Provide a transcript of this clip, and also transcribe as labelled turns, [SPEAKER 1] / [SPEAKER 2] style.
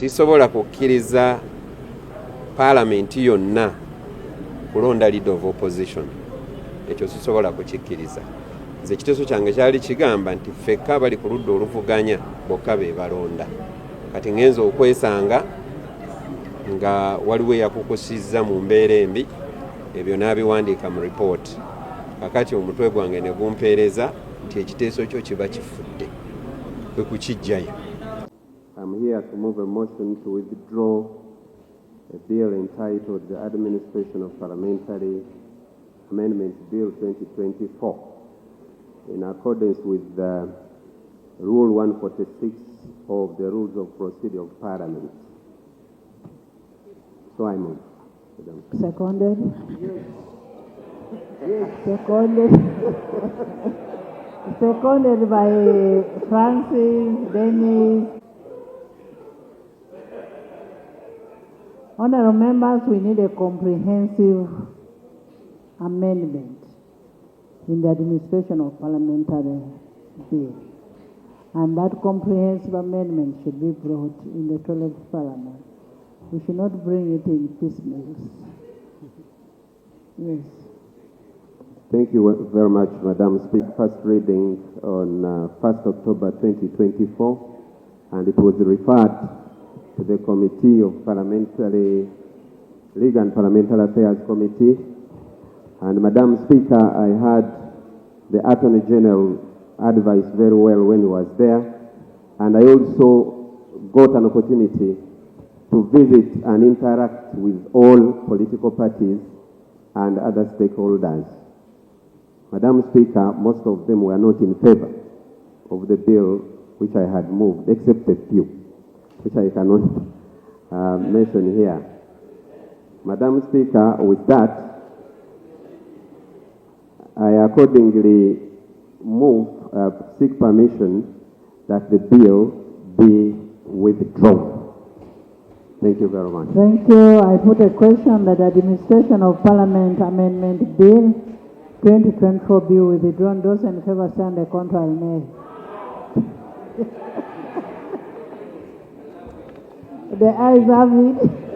[SPEAKER 1] sisobola kukkiriza paalamenti yonna kulonda leader of opposition. Ekyo sisobola kukikkiriza. Nze ekiteeso kyange kyali kigamba nti ffekka abali ku ludda oluvuganya bokka be balonda. Kati ngenza okwesanga nga waliwo eyakukusizza mu mbeera embi, ebyo n'abiwandiika mu report. Kakati omutwe gwange ne gumpeereza nti ekiteeso kyo kiba kifudde kwe kukiggyayo. I'm here to move a motion to withdraw a bill entitled the Administration of Parliamentary Amendments Bill 2024 in accordance with Rule 146 of the Rules of Procedure of Parliament. So I move.
[SPEAKER 2] Seconded. Seconded. Seconded by Francis, Dennis. Honorable members, we need a comprehensive amendment in the administration of parliamentary bill. And that comprehensive amendment should be brought in the 12th parliament. We should not bring it in piecemeal. Yes.
[SPEAKER 1] Thank you very much, Madam Speaker. First reading on 1st October 2024, and it was referred to the Committee of Parliamentary Legal and Parliamentary Affairs Committee. And Madam Speaker, I heard the Attorney General advise very well when he was there, and I also got an opportunity to visit and interact with all political parties and other stakeholders. Madam Speaker, most of them were not in favor of the bill which I had moved, except a few, which I cannot mention here. Madam Speaker, with that, I accordingly seek permission that the bill be withdrawn. Thank you very much.
[SPEAKER 2] Thank you. I put a question that the Administration of Parliament Amendment Bill 2024 be withdrawn. Those in favor stand the contrary, nay. The ayes have it.